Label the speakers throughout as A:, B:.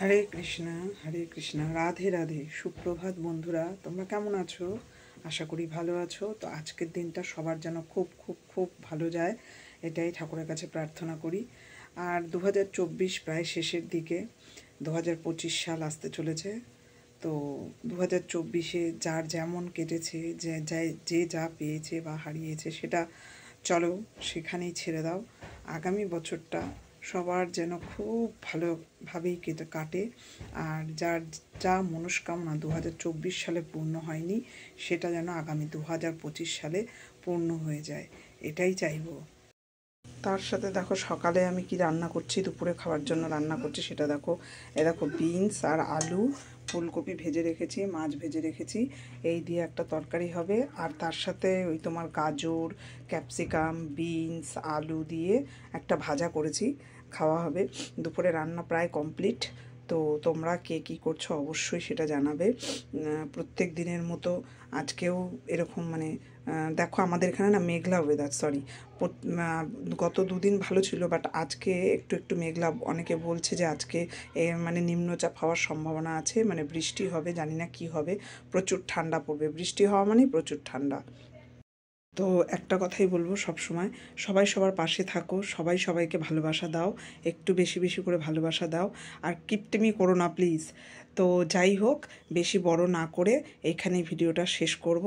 A: হরে কৃষ্ণ, রাধে রাধে। সুপ্রভাত বন্ধুরা, তোমরা কেমন আছো? আশা করি ভালো আছো। তো আজকের দিনটা সবার যেন খুব খুব খুব ভালো যায়, এটাই ঠাকুরের কাছে প্রার্থনা করি। আর 2024 প্রায় শেষের দিকে, 2025 সাল আসতে চলেছে। তো 2024-এ যার যেমন কেটেছে, যে যা পেয়েছে বা হারিয়েছে সেটা চলো সেখানেই ছেড়ে দাও। আগামী বছরটা সবার যেন খুব ভালোভাবেই কাটে। আর যার যা মনস্কামনা 2024 সালে পূর্ণ হয়নি, সেটা যেন আগামী 2025 সালে পূর্ণ হয়ে যায়, এটাই চাইবো। তার সাথে দেখো সকালে আমি কি রান্না করছি, দুপুরে খাওয়ার জন্য রান্না করছি সেটা দেখো। দেখো বিনস আর আলু, ফুলকপি ভেজে রেখেছি, মাছ ভেজে রেখেছি, এই দিয়ে একটা তরকারি হবে। আর তার সাথে ওই তোমার গাজর, ক্যাপসিকাম, বিনস, আলু দিয়ে একটা ভাজা করেছি, খাওয়া হবে। দুপুরে রান্না প্রায় কমপ্লিট। তো তোমরা কে কী করছো অবশ্যই সেটা জানাবে। প্রত্যেক দিনের মতো আজকেও এরকম দেখো আমাদের এখানে না মেঘলা ওয়েদার, গত দুদিন ভালো ছিল, বাট আজকে একটু একটু মেঘলা। অনেকে বলছে যে আজকে নিম্নচাপ হওয়ার সম্ভাবনা আছে, বৃষ্টি হবে, জানি না কি হবে। প্রচুর ঠান্ডা পড়বে, বৃষ্টি হওয়া মানেই প্রচুর ঠান্ডা। তো একটা কথাই বলবো, সব সময় সবাই সবার পাশে থাকো, সবাই সবাইকে ভালোবাসা দাও, একটু বেশি বেশি করে ভালোবাসা দাও। আর কিপটেমি করো না প্লিজ। তো যাই হোক, বেশি বড় না করে এইখানেই ভিডিওটা শেষ করব।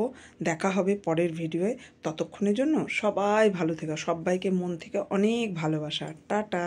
A: দেখা হবে পরের ভিডিওয়ে। ততক্ষণের জন্য সবাই ভালো থেকো, সবাইকে মন থেকে অনেক ভালোবাসা। টাটা।